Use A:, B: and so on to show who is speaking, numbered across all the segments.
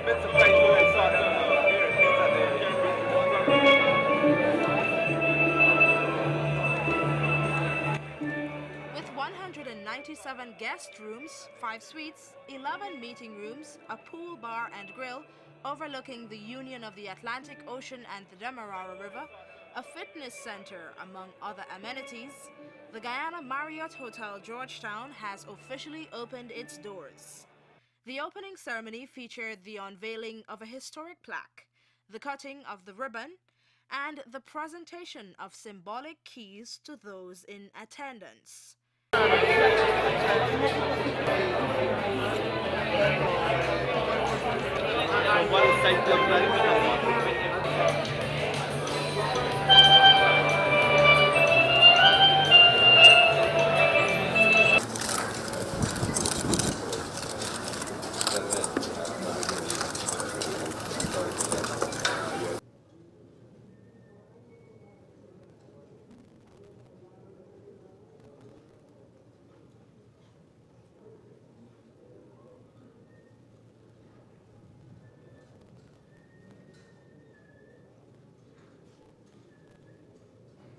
A: With 197 guest rooms, 5 suites, 11 meeting rooms, a pool, bar and grill overlooking the union of the Atlantic Ocean and the Demerara River, a fitness center, among other amenities, the Guyana Marriott Hotel Georgetown has officially opened its doors. The opening ceremony featured the unveiling of a historic plaque, the cutting of the ribbon, and the presentation of symbolic keys to those in attendance.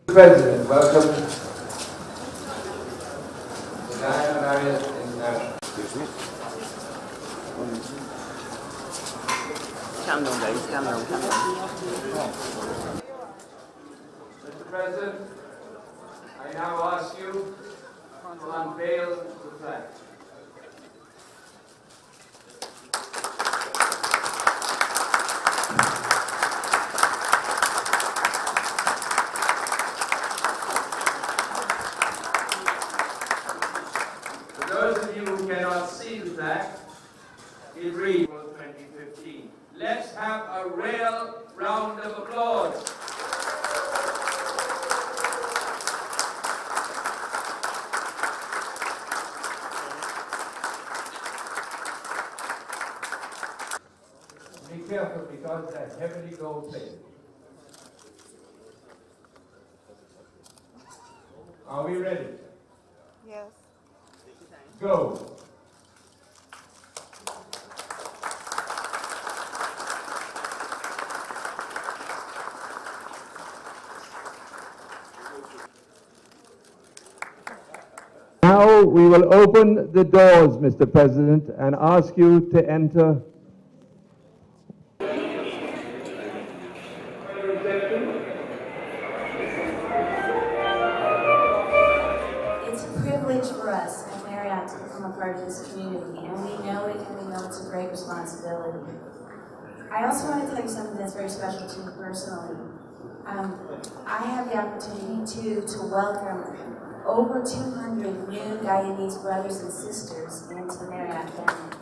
B: President, welcome to the Guyana Marriott International.
C: Come on, baby, come on.
B: Mr. President, I now ask you to unveil the flag. For those of you who cannot see the flag, it reads 2015. Let's have a real round of applause. Be careful because that's heavily gold plated. Are we ready?
D: Yes.
B: Go. Now we will open the doors, Mr. President, and ask you to enter.
D: It's a privilege for us at Marriott to become a part of this community, and we know it, and we know it's a great responsibility. I also want to tell you something that's very special to me personally. I have the opportunity to welcome over 200 new Guyanese brothers and sisters into the Marriott family.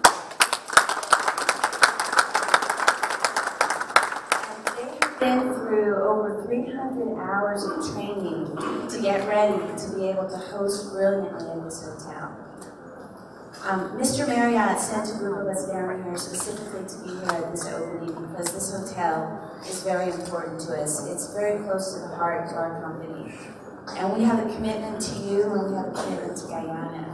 D: And they have been through over 300 hours of training to get ready to be able to host brilliantly in this hotel. Mr. Marriott sent a group of us down here specifically to be here at this opening because this hotel is very important to us. It's very close to the heart of our company. And we have a commitment to you, and we have a commitment to Guyana.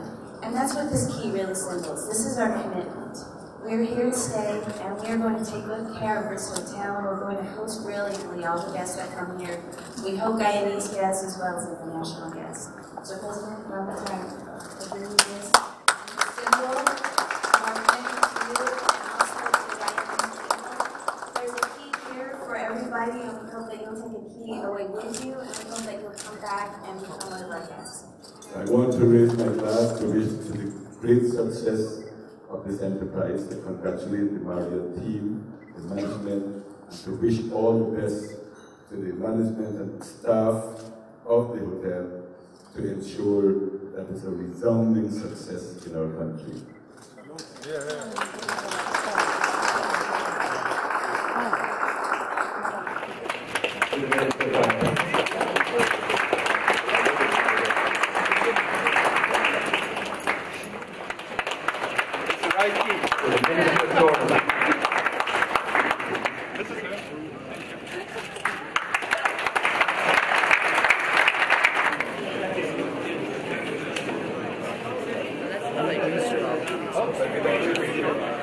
D: And that's what this key really symbols. This is our commitment. We're here to stay, and we're going to take good care of this hotel, and we're going to host brilliantly all the guests that come here. We hope Guyanese guests as well as international guests. So, President, one more time, to bring you this symbol of our commitment to you, and also to Guyanese people. There's a key here for everybody, and we hope that you'll take a key away with you, and we hope that you'll come back and become one of our guests.
E: I want to raise my glass to wish to the great success of this enterprise, to congratulate the Marriott team, the management, and to wish all the best to the management and staff of the hotel to ensure that it's a resounding success in our country.
C: That's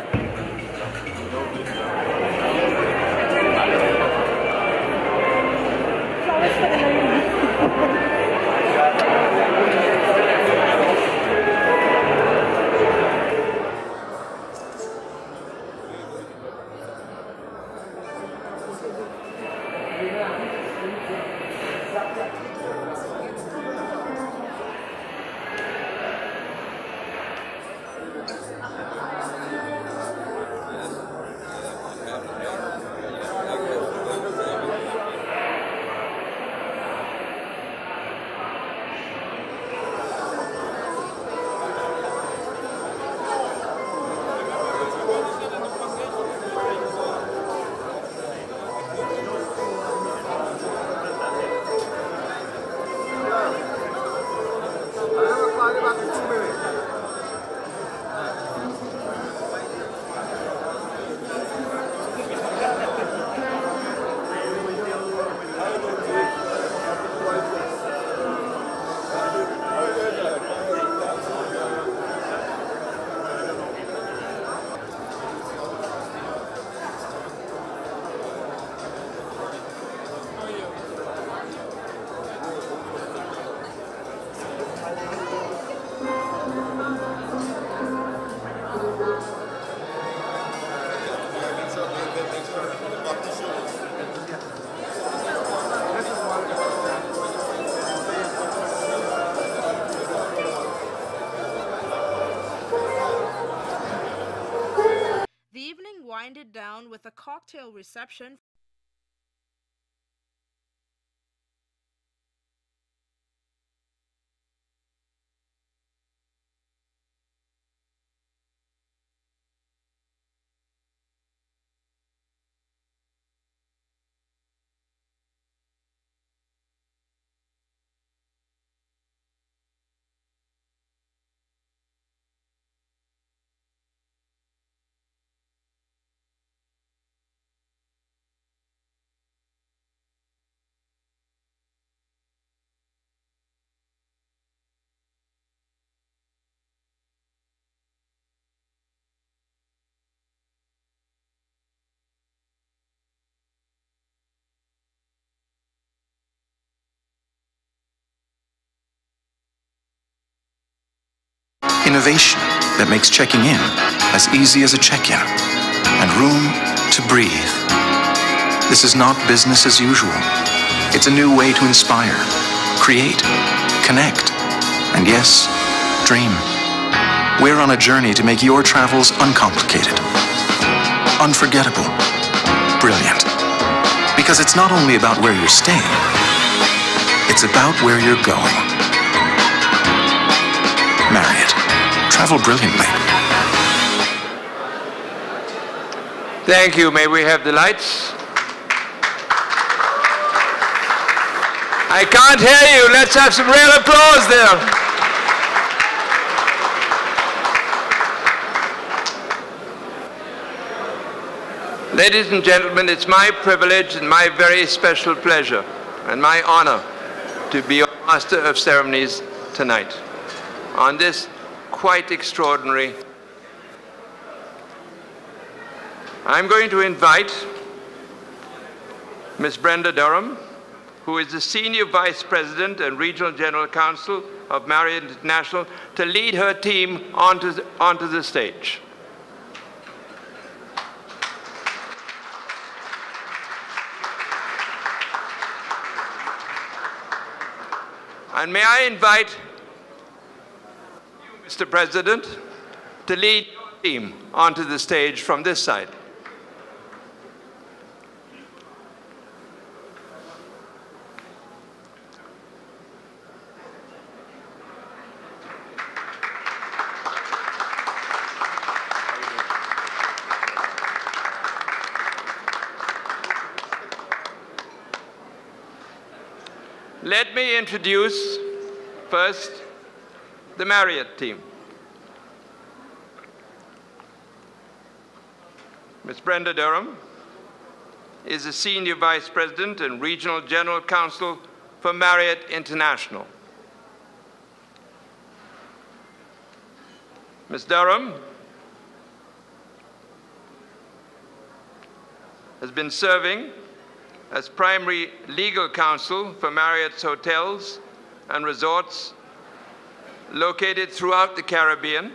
A: wind it down with a cocktail reception.
F: Innovation that makes checking in as easy as a check-in, and room to breathe. This is not business as usual. It's a new way to inspire, create, connect, and yes, dream. We're on a journey to make your travels uncomplicated, unforgettable, brilliant. Because it's not only about where you're staying, it's about where you're going. Marriott. Travel brilliantly.
B: Thank you. May we have the lights? I can't hear you. Let's have some real applause there. Ladies and gentlemen, it's my privilege and my very special pleasure and my honor to be your Master of Ceremonies tonight on this quite extraordinary. I'm going to invite Ms. Brenda Durham, who is the Senior Vice President and Regional General Counsel of Marriott International, to lead her team onto the stage. And may I invite Mr. President, to lead your team onto the stage from this side. Let me introduce first the Marriott team. Ms. Brenda Durham is the Senior Vice President and Regional General Counsel for Marriott International. Ms. Durham has been serving as primary legal counsel for Marriott's hotels and resorts located throughout the Caribbean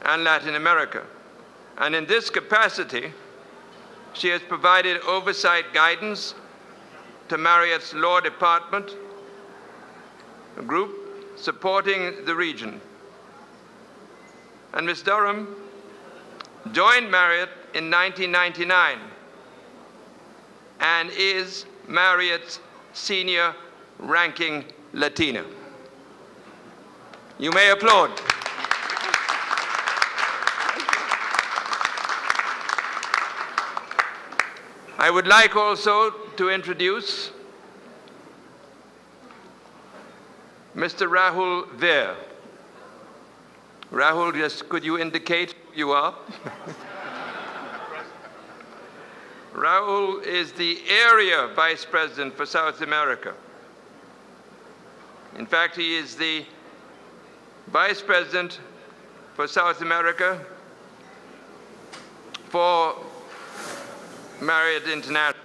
B: and Latin America. And in this capacity, she has provided oversight guidance to Marriott's Law Department, a group supporting the region. And Ms. Durham joined Marriott in 1999 and is Marriott's senior ranking Latina. You may applaud. I would like also to introduce Mr. Rahul Veer. Rahul, just could you indicate who you are? Rahul is the Area Vice President for South America. In fact, he is the Vice President for South America for Marriott International.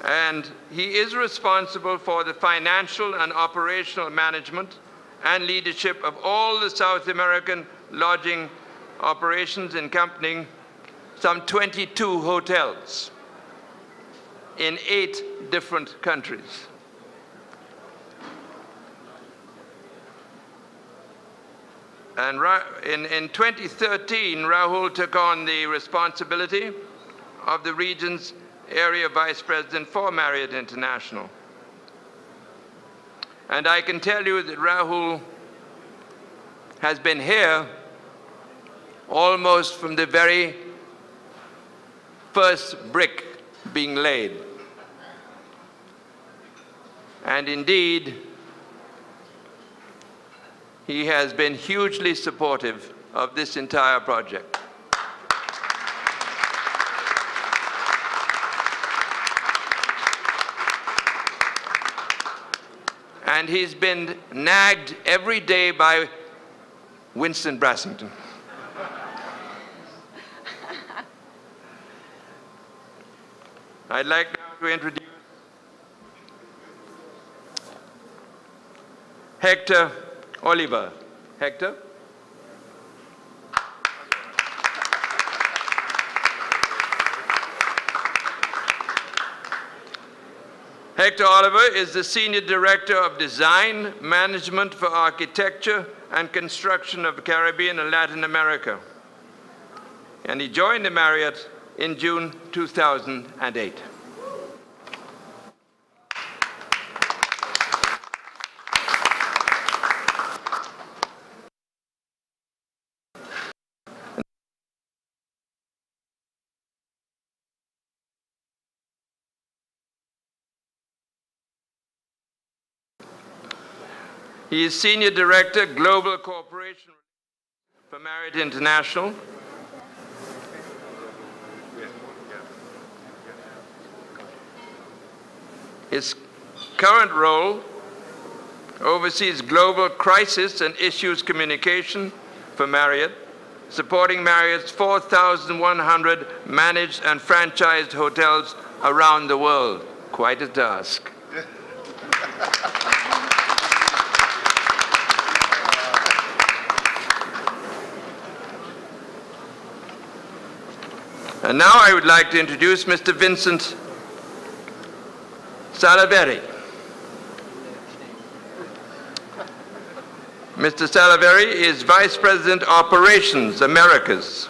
B: And he is responsible for the financial and operational management and leadership of all the South American lodging operations encompassing some 22 hotels in 8 different countries. And in 2013, Rahul took on the responsibility of the region's area vice president for Marriott International. And I can tell you that Rahul has been here almost from the very first brick being laid. And indeed, he has been hugely supportive of this entire project. And he's been nagged every day by Winston Brassington. I'd like now to introduce Hector Oliver. Hector? Hector Oliver is the Senior Director of Design, Management for Architecture and Construction of the Caribbean and Latin America. And he joined the Marriott in June 2008. He is Senior Director, Global Cooperation for Marriott International. His current role oversees global crisis and issues communication for Marriott, supporting Marriott's 4,100 managed and franchised hotels around the world. Quite a task. And now I would like to introduce Mr. Vincent Salaveri. Mr. Salaveri is Vice President Operations, Americas.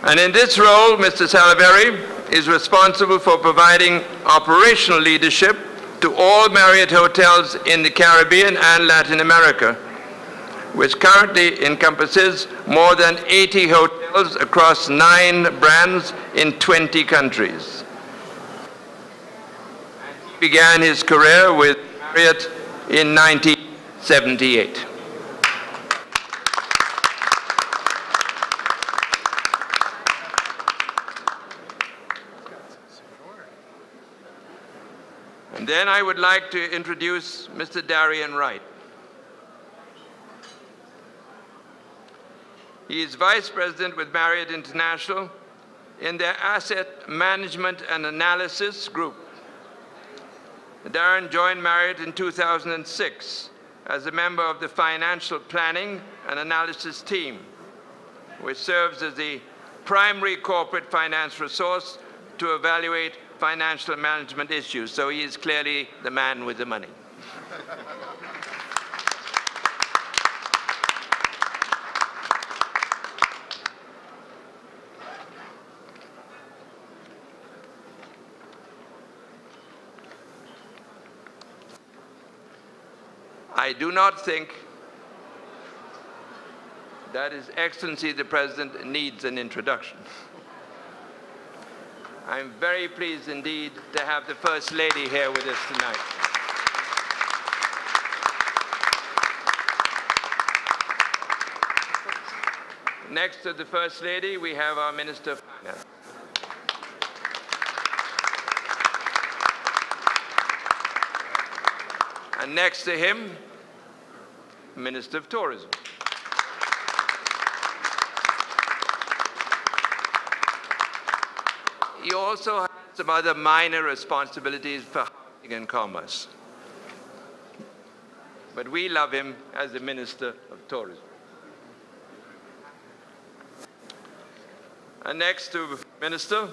B: And in this role, Mr. Salaveri is responsible for providing operational leadership to all Marriott hotels in the Caribbean and Latin America, which currently encompasses more than 80 hotels across 9 brands in 20 countries. He began his career with Marriott in 1978. And then I would like to introduce Mr. Darian Wright. He is Vice President with Marriott International in their Asset Management and Analysis Group. Darren joined Marriott in 2006 as a member of the Financial Planning and Analysis team, which serves as the primary corporate finance resource to evaluate financial management issues. So he is clearly the man with the money. I do not think that His Excellency the President needs an introduction. I'm very pleased indeed to have the First Lady here with us tonight. Next to the First Lady, we have our Minister of Finance. And next to him, Minister of Tourism. He also has some other minor responsibilities for housing and commerce. But we love him as the Minister of Tourism. And next to Minister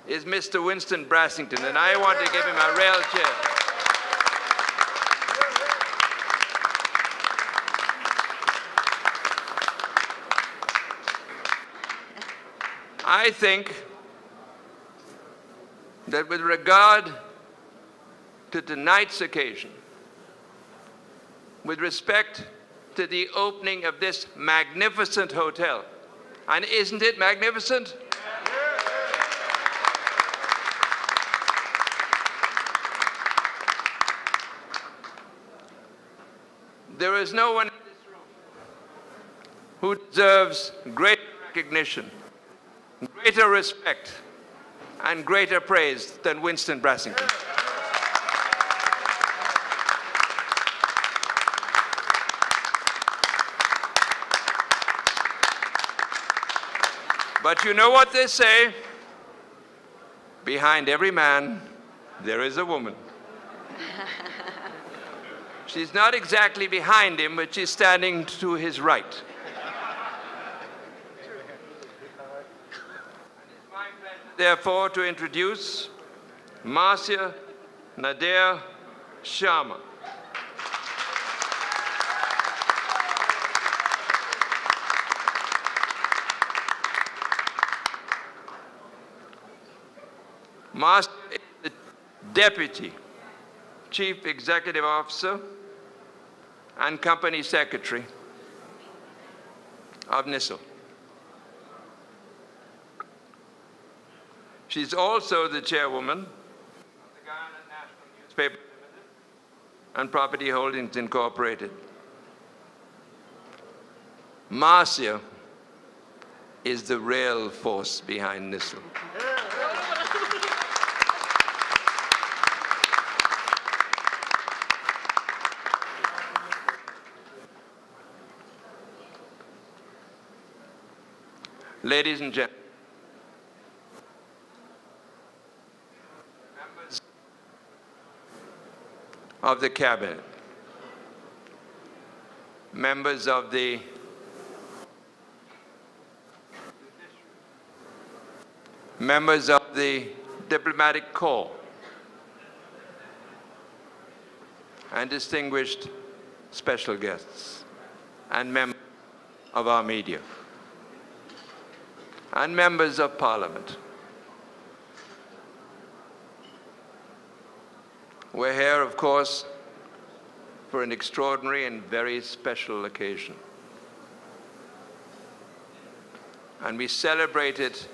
B: is Mr. Winston Brassington, and I want to give him a real cheer. I think that with regard to tonight's occasion, with respect to the opening of this magnificent hotel, and isn't it magnificent? There is no one in this room who deserves greater recognition, greater respect, and greater praise than Winston Brassington. But you know what they say? Behind every man, there is a woman. She's not exactly behind him, but she's standing to his right. It's my pleasure, therefore, to introduce Marcia Nadir Sharma. Marcia is the Deputy Chief Executive Officer and Company Secretary of NISL. She's also the chairwoman of the Guyana National Newspaper Limited and Property Holdings Incorporated. Marcia is the real force behind NISL. Ladies and gentlemen, members of the Cabinet, members of the Diplomatic Corps, and distinguished special guests, and members of our media, and members of Parliament. We're here, of course, for an extraordinary and very special occasion. And we celebrate it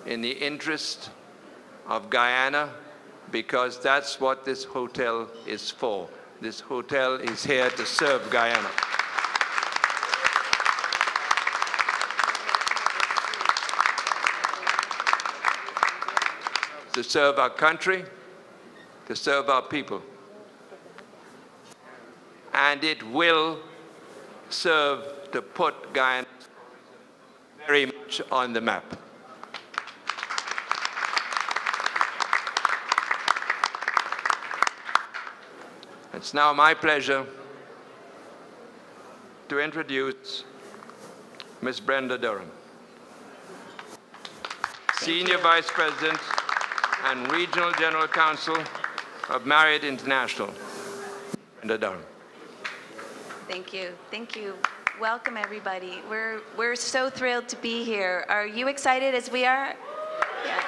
B: in the interest of Guyana, because that's what this hotel is for. This hotel is here to serve Guyana. To serve our country, to serve our people. And it will serve to put Guyana very much on the map. It's now my pleasure to introduce Ms. Brenda Durham, Senior Vice President and Regional General Counsel of Marriott International. Brenda Durham.
G: Thank you. Thank you. Welcome, everybody. We're so thrilled to be here. Are you excited as we are? Yeah.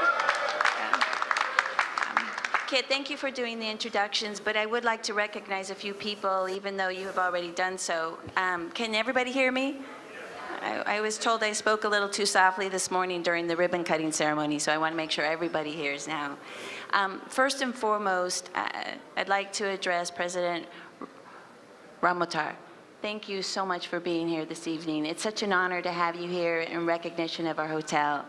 G: Kit, thank you for doing the introductions, but I would like to recognize a few people, even though you have already done so. Can everybody hear me? I was told I spoke a little too softly this morning during the ribbon cutting ceremony, so I want to make sure everybody hears now. First and foremost, I'd like to address President Ramotar. Thank you so much for being here this evening. It's such an honor to have you here in recognition of our hotel.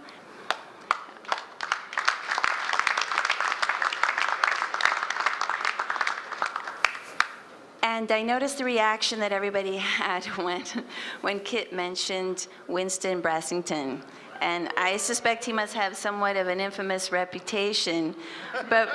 G: And I noticed the reaction that everybody had when Kit mentioned Winston Brassington. And I suspect he must have somewhat of an infamous reputation. But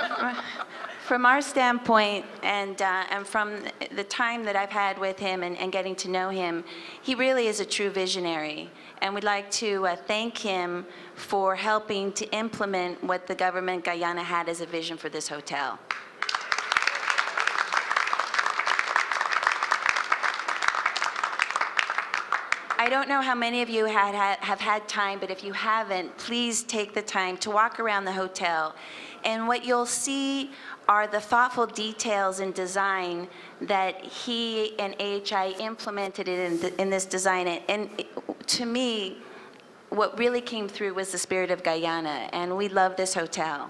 G: from our standpoint, and from the time that I've had with him and getting to know him, he really is a true visionary. And we'd like to thank him for helping to implement what the government Guyana had as a vision for this hotel. I don't know how many of you have had time, but if you haven't, please take the time to walk around the hotel. And what you'll see are the thoughtful details in design that he and AHI implemented in this design. And to me, what really came through was the spirit of Guyana, and we love this hotel.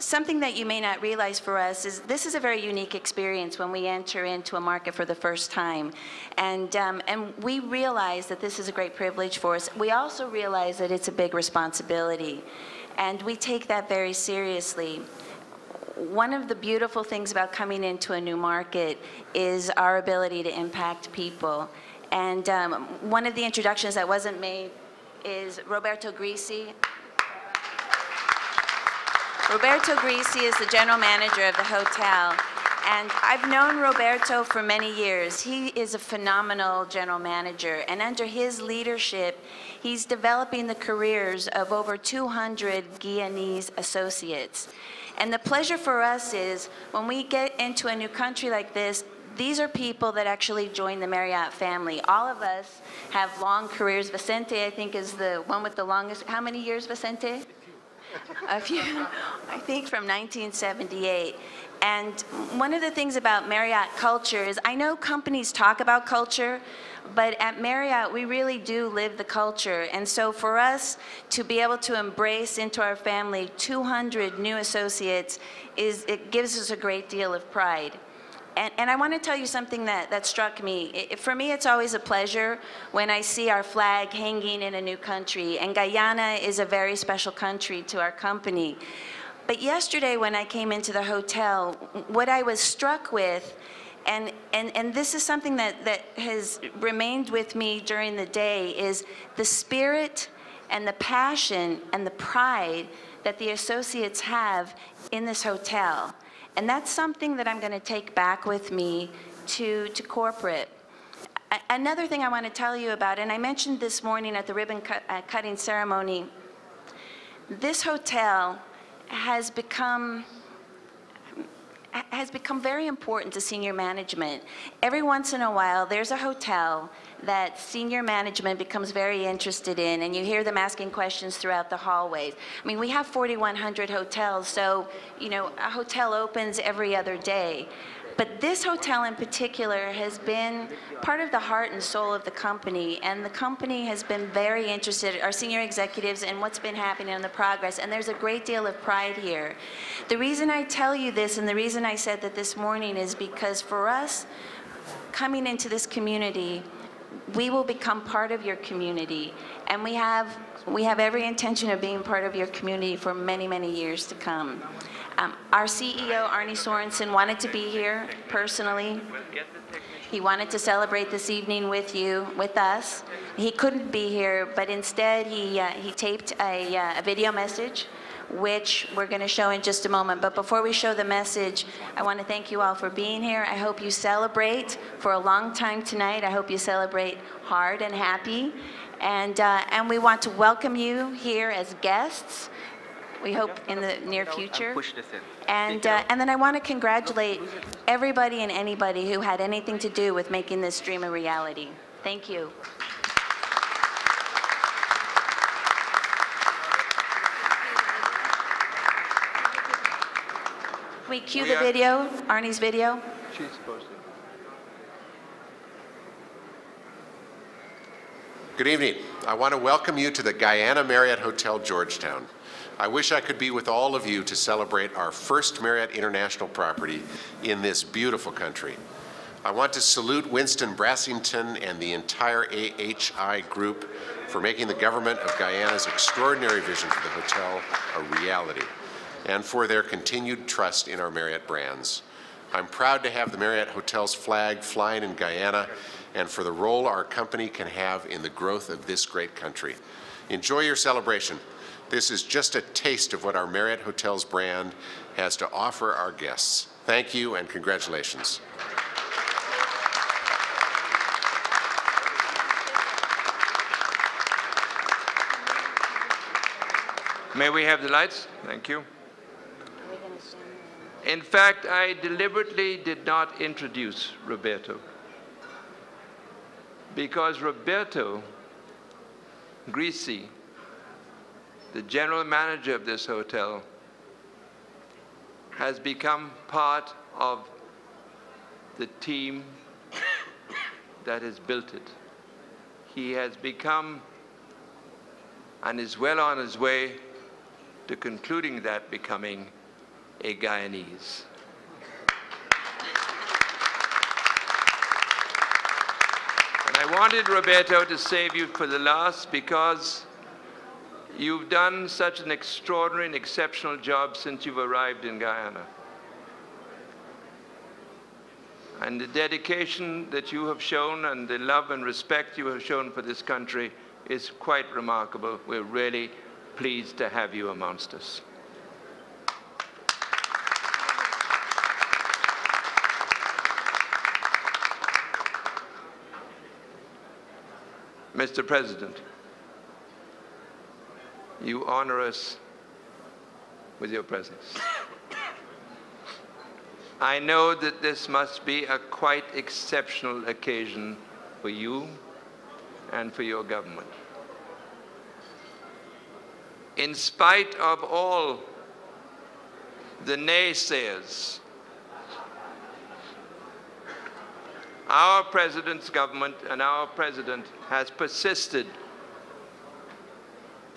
G: Something that you may not realize for us is this is a very unique experience when we enter into a market for the first time. And we realize that this is a great privilege for us. We also realize that it's a big responsibility, and we take that very seriously. One of the beautiful things about coming into a new market is our ability to impact people. And one of the introductions that wasn't made is Roberto Grisi. Roberto Grisi is the general manager of the hotel, and I've known Roberto for many years. He is a phenomenal general manager, and under his leadership, he's developing the careers of over 200 Guyanese associates. And the pleasure for us is when we get into a new country like this, these are people that actually join the Marriott family. All of us have long careers. Vicente, I think, is the one with the longest. How many years, Vicente? A few, I think from 1978. And one of the things about Marriott culture is, I know companies talk about culture, but at Marriott, we really do live the culture. And so for us to be able to embrace into our family 200 new associates, it gives us a great deal of pride. And I want to tell you something that struck me. For me, it's always a pleasure when I see our flag hanging in a new country. And Guyana is a very special country to our company. But yesterday when I came into the hotel, what I was struck with, and this is something that has remained with me during the day, is the spirit and the passion and the pride that the associates have in this hotel. And that's something that I'm going to take back with me to corporate. Another thing I want to tell you about, and I mentioned this morning at the ribbon cutting ceremony, this hotel has become very important to senior management. Every once in a while, there's a hotel that senior management becomes very interested in, and you hear them asking questions throughout the hallways. I mean, we have 4,100 hotels, so, you know, a hotel opens every other day. But this hotel in particular has been part of the heart and soul of the company, and the company has been very interested, our senior executives, in what's been happening and the progress, and there's a great deal of pride here. The reason I tell you this, and the reason I said that this morning, is because for us, coming into this community, we will become part of your community, and we have every intention of being part of your community for many, many years to come. Our CEO, Arnie Sorensen, wanted to be here personally. He wanted to celebrate this evening with you, with us. He couldn't be here, but instead he taped a video message, which we're going to show in just a moment. But before we show the message, I want to thank you all for being here. I hope you celebrate for a long time tonight. I hope you celebrate hard and happy. And we want to welcome you here as guests. We hope in the near future. And then I want to congratulate everybody and anybody who had anything to do with making this dream a reality. Thank you. Can we cue the video, Arnie's video?
B: She's supposed to.
H: Good evening. I want to welcome you to the Guyana Marriott Hotel Georgetown. I wish I could be with all of you to celebrate our first Marriott International property in this beautiful country. I want to salute Winston Brassington and the entire AHI group for making the government of Guyana's extraordinary vision for the hotel a reality, and for their continued trust in our Marriott brands. I'm proud to have the Marriott Hotel's flag flying in Guyana, and for the role our company can have in the growth of this great country. Enjoy your celebration. This is just a taste of what our Marriott Hotels brand has to offer our guests. Thank you and congratulations.
B: May we have the lights? Thank you. In fact, I deliberately did not introduce Roberto, because Roberto Grisi, the general manager of this hotel, has become part of the team that has built it. He has become and is well on his way to concluding that becoming a Guyanese. And I wanted Roberto to save you for the last because you've done such an extraordinary and exceptional job since you've arrived in Guyana. And the dedication that you have shown and the love and respect you have shown for this country is quite remarkable. We're really pleased to have you amongst us. Mr. President, you honor us with your presence. I know that this must be a quite exceptional occasion for you and for your government. In spite of all the naysayers, our president's government and our president has persisted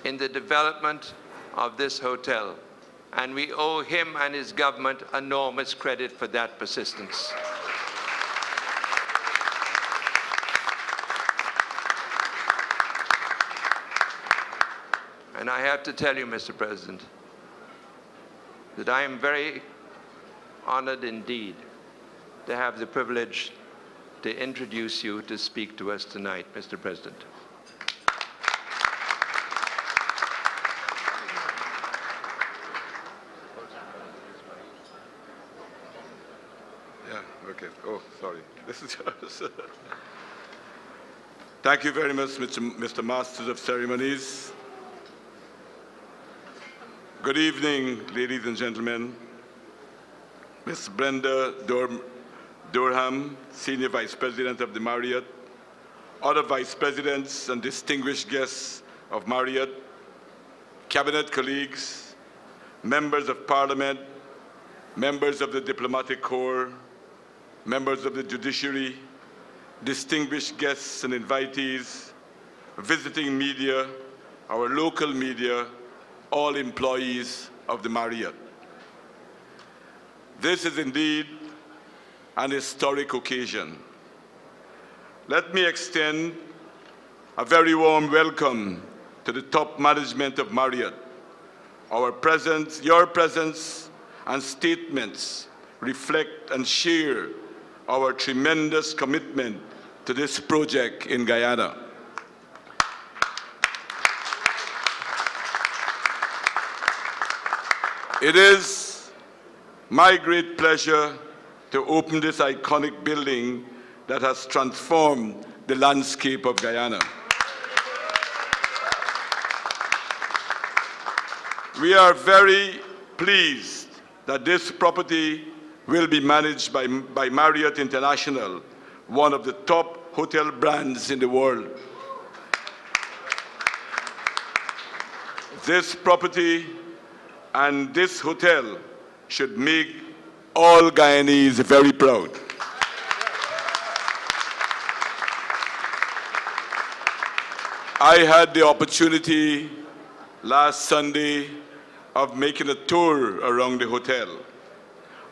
B: in the development of this hotel, and we owe him and his government enormous credit for that persistence. And I have to tell you, Mr. President, that I am very honored indeed to have the privilege to introduce you to speak to us tonight, Mr. President.
I: Okay. Oh, sorry. This is yours. Thank you very much, Mr. Masters of Ceremonies. Good evening, ladies and gentlemen. Ms. Brenda Durham, Senior Vice President of the Marriott, other Vice Presidents and distinguished guests of Marriott, Cabinet colleagues, members of Parliament, members of the Diplomatic Corps, members of the judiciary, distinguished guests and invitees, visiting media, our local media, all employees of the Marriott. This is indeed an historic occasion. Let me extend a very warm welcome to the top management of Marriott. Our presence, your presence and statements reflect and share our tremendous commitment to this project in Guyana. It is my great pleasure to open this iconic building that has transformed the landscape of Guyana. We are very pleased that this property will be managed by Marriott International, one of the top hotel brands in the world. This property and this hotel should make all Guyanese very proud. I had the opportunity last Sunday of making a tour around the hotel.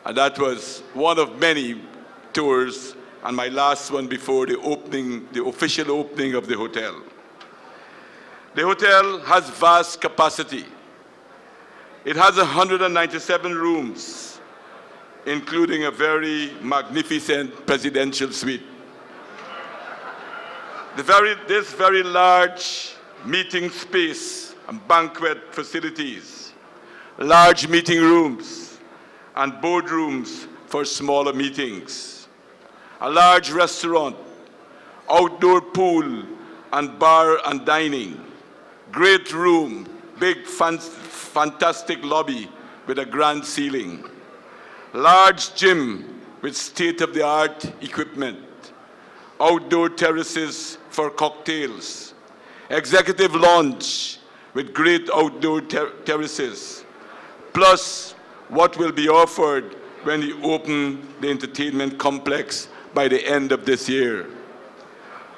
I: And that was one of many tours, and my last one before the opening, the official opening of the hotel. The hotel has vast capacity. It has 197 rooms, including a very magnificent presidential suite. This very large meeting space and banquet facilities, large meeting rooms, and boardrooms for smaller meetings, a large restaurant, outdoor pool and bar and dining, great room, big fantastic lobby with a grand ceiling, large gym with state-of-the-art equipment, outdoor terraces for cocktails, executive lounge with great outdoor terraces, plus what will be offered when we open the entertainment complex by the end of this year.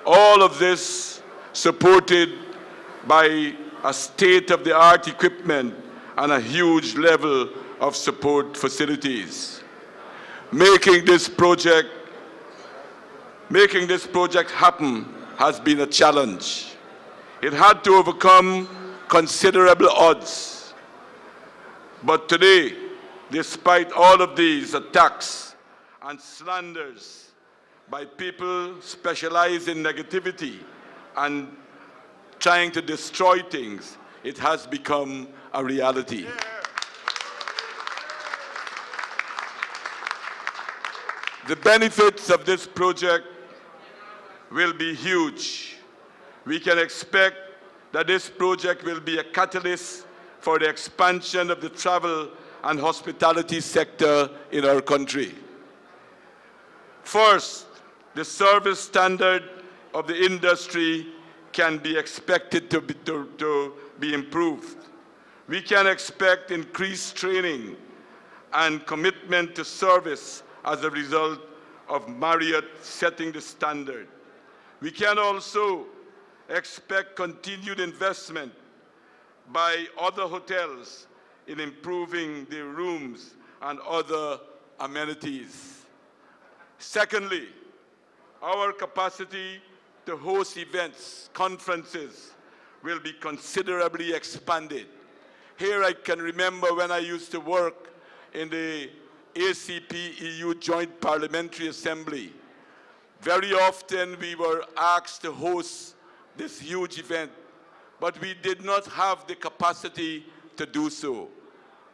I: All of this supported by a state-of-the-art equipment and a huge level of support facilities. Making this project happen has been a challenge. It had to overcome considerable odds. But today, despite all of these attacks and slanders by people specialized in negativity and trying to destroy things, it has become a reality. The benefits of this project will be huge. We can expect that this project will be a catalyst for the expansion of the travel and hospitality sector in our country. First, the service standard of the industry can be expected to be improved. We can expect increased training and commitment to service as a result of Marriott setting the standard. We can also expect continued investment by other hotels in improving their rooms and other amenities. Secondly, our capacity to host events, conferences, will be considerably expanded. Here I can remember when I used to work in the ACP-EU Joint Parliamentary Assembly. Very often we were asked to host this huge event, but we did not have the capacity to do so.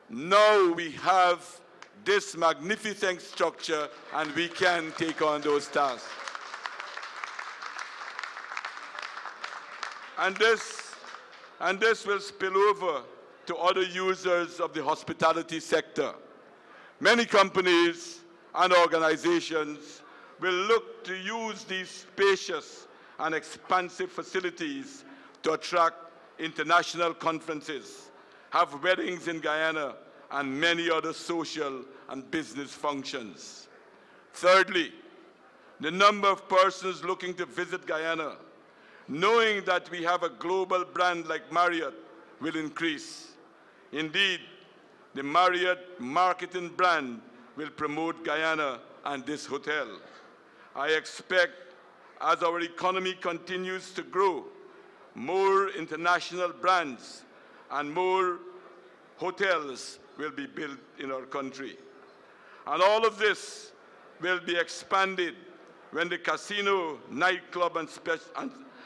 I: Now we have this magnificent structure and we can take on those tasks. And this will spill over to other users of the hospitality sector. Many companies and organizations will look to use these spacious and expansive facilities to attract international conferences, have weddings in Guyana, and many other social and business functions. Thirdly, the number of persons looking to visit Guyana, knowing that we have a global brand like Marriott, will increase. Indeed, the Marriott marketing brand will promote Guyana and this hotel. I expect, as our economy continues to grow, more international brands and more hotels will be built in our country. And all of this will be expanded when the casino, nightclub, and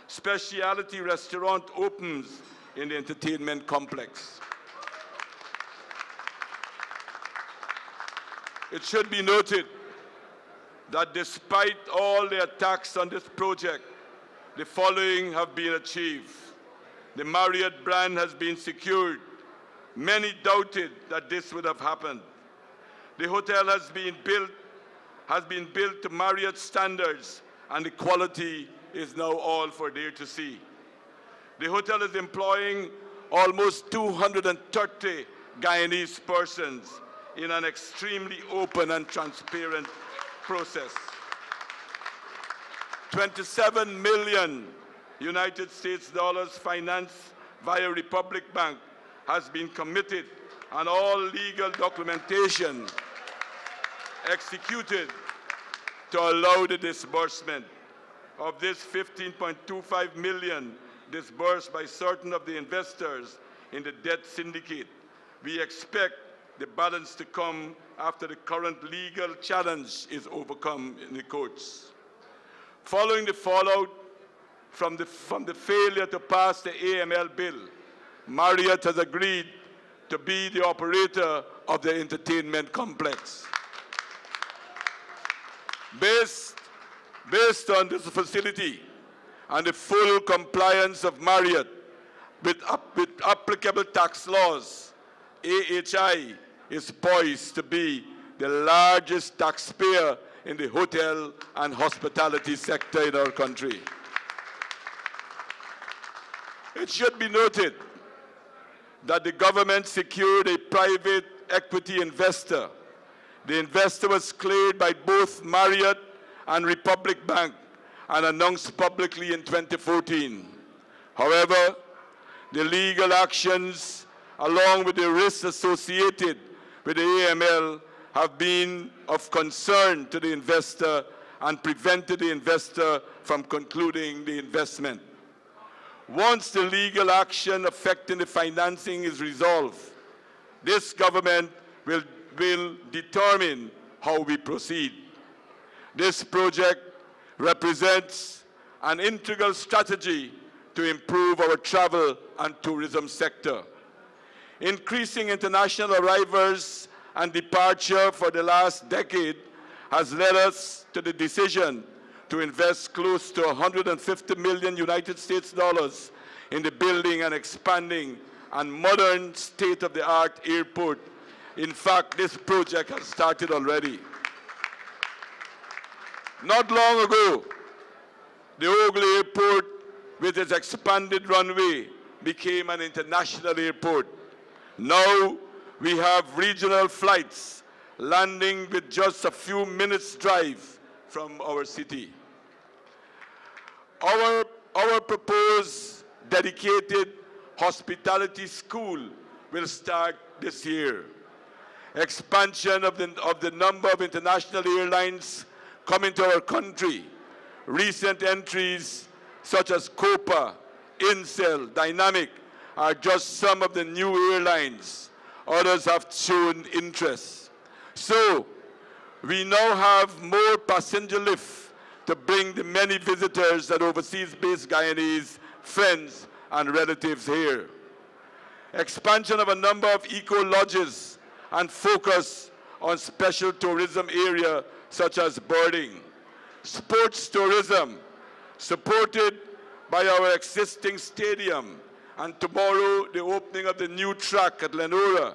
I: specialty restaurant opens in the entertainment complex. It should be noted that despite all the attacks on this project, the following have been achieved. The Marriott brand has been secured. Many doubted that this would have happened. The hotel has been built to Marriott standards, and the quality is now all for there to see. The hotel is employing almost 230 Guyanese persons in an extremely open and transparent process. 27 million United States dollars financed via Republic Bank has been committed, and all legal documentation executed to allow the disbursement. Of this, 15.25 million disbursed by certain of the investors in the debt syndicate. We expect the balance to come after the current legal challenge is overcome in the courts. Following the fallout from the failure to pass the AML bill, Marriott has agreed to be the operator of the entertainment complex. Based on this facility and the full compliance of Marriott with applicable tax laws, AHI is poised to be the largest taxpayer in the hotel and hospitality sector in our country. It should be noted that the government secured a private equity investor. The investor was cleared by both Marriott and Republic Bank and announced publicly in 2014. However, the legal actions along with the risks associated with the AML have been of concern to the investor and prevented the investor from concluding the investment. Once the legal action affecting the financing is resolved, this government will determine how we proceed. This project represents an integral strategy to improve our travel and tourism sector. Increasing international arrivals and departure for the last decade has led us to the decision to invest close to 150 million United States dollars in the building and expanding and modern state-of-the-art airport. In fact, this project has started already. Not long ago, the Ogle Airport, with its expanded runway, became an international airport. Now, we have regional flights landing with just a few minutes' drive from our city. Our proposed dedicated hospitality school will start this year. Expansion of the number of international airlines coming to our country. Recent entries such as Copa, Incel, Dynamic are just some of the new airlines. Others have shown interest. So, we now have more passenger lift to bring the many visitors and overseas-based Guyanese friends and relatives here. Expansion of a number of eco-lodges and focus on special tourism area such as birding. Sports tourism, supported by our existing stadium, and tomorrow the opening of the new track at Lenora.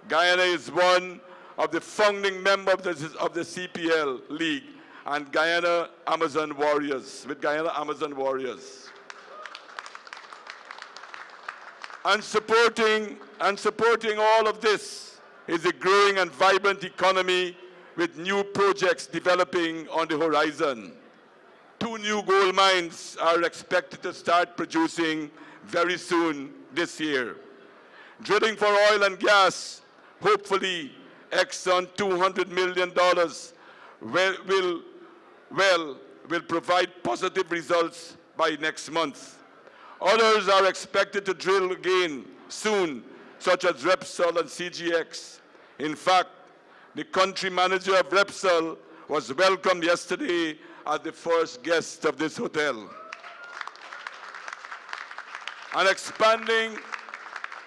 I: Guyana is one of the founding members of the CPL League and Guyana Amazon Warriors, with Guyana Amazon Warriors. And supporting all of this is a growing and vibrant economy with new projects developing on the horizon. 2 new gold mines are expected to start producing very soon this year. Drilling for oil and gas, hopefully Exxon $200 million will provide positive results by next month. Others are expected to drill again soon, such as Repsol and CGX. In fact, the country manager of Repsol was welcomed yesterday as the first guest of this hotel. An expanding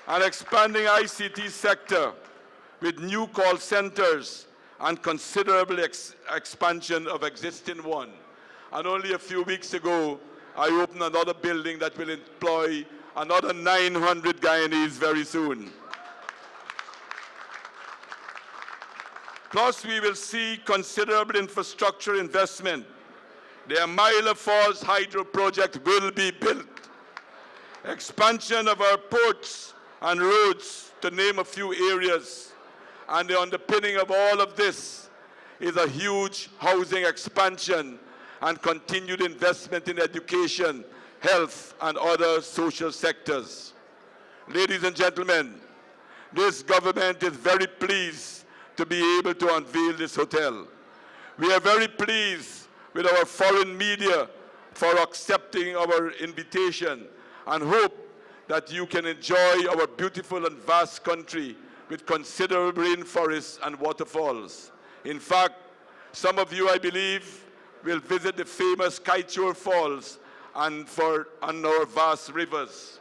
I: ICT sector with new call centers and considerable expansion of existing one. And only a few weeks ago, I opened another building that will employ another 900 Guyanese very soon. Plus, we will see considerable infrastructure investment. The Amila Falls Hydro Project will be built. Expansion of our ports and roads, to name a few areas. And the underpinning of all of this is a huge housing expansion and continued investment in education, health, and other social sectors. Ladies and gentlemen, this government is very pleased to be able to unveil this hotel. We are very pleased with our foreign media for accepting our invitation and hope that you can enjoy our beautiful and vast country with considerable rainforests and waterfalls. In fact, some of you, I believe, will visit the famous Kaichor Falls and our vast rivers.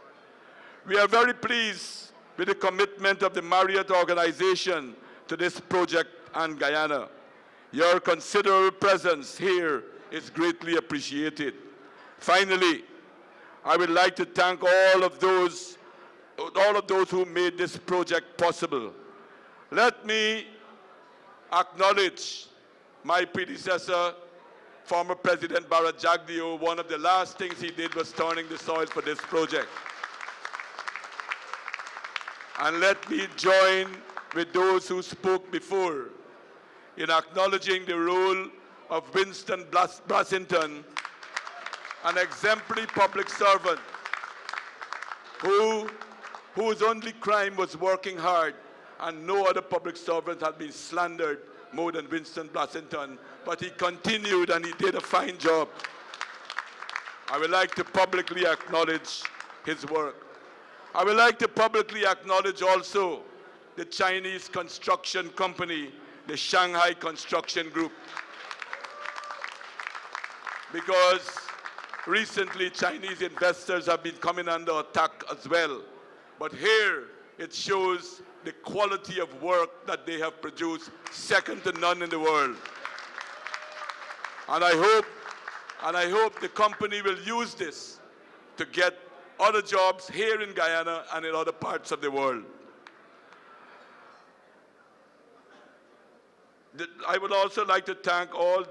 I: We are very pleased with the commitment of the Marriott organization to this project and Guyana. Your considerable presence here is greatly appreciated. Finally, I would like to thank all of those who made this project possible. Let me acknowledge my predecessor, former President Bharat Jagdeo. One of the last things he did was turning the soil for this project. And let me join with those who spoke before in acknowledging the role of Winston Brassington, an exemplary public servant whose only crime was working hard, and no other public servant had been slandered more than Winston Brassington, but he continued and he did a fine job. I would like to publicly acknowledge his work. I would like to publicly acknowledge also the Chinese construction company, the Shanghai Construction Group, because recently Chinese investors have been coming under attack as well. But here it shows the quality of work that they have produced, second to none in the world. And I hope the company will use this to get other jobs here in Guyana and in other parts of the world. I would also like to thank all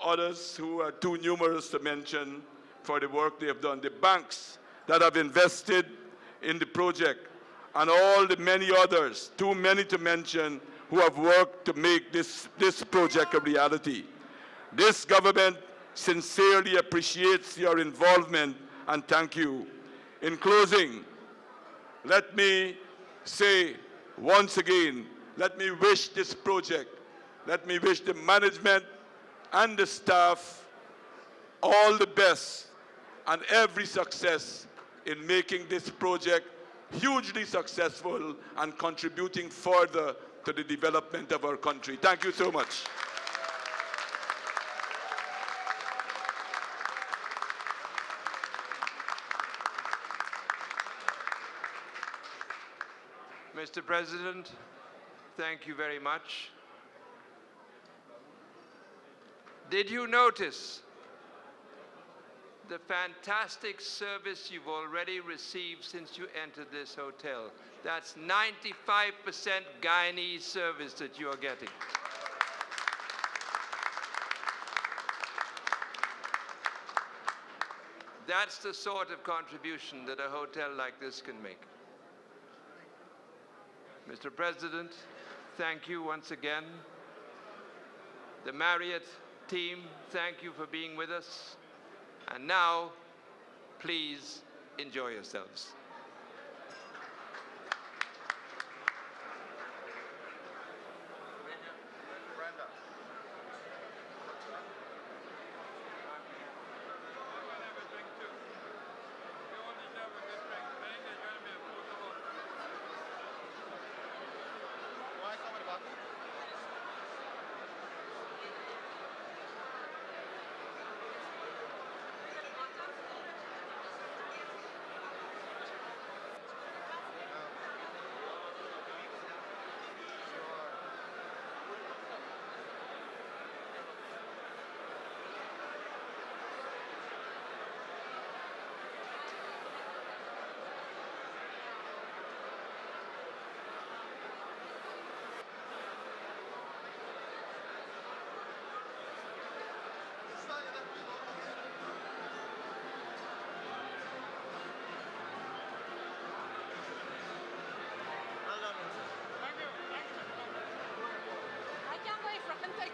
I: others who are too numerous to mention for the work they have done. The banks that have invested in the project, and all the many others, too many to mention, who have worked to make this project a reality. This government sincerely appreciates your involvement, and thank you. In closing, let me say once again, let me wish this project, let me wish the management and the staff all the best and every success in making this project hugely successful and contributing further to the development of our country. Thank you so much.
B: Mr. President, thank you very much. Did you notice the fantastic service you've already received since you entered this hotel? That's 95% Guyanese service that you are getting. That's the sort of contribution that a hotel like this can make. Mr. President, thank you once again. The Marriott team, thank you for being with us. And now, please enjoy yourselves.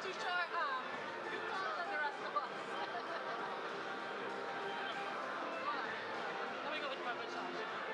J: Too short arm. You're taller than the rest of us. Let me go with my shot.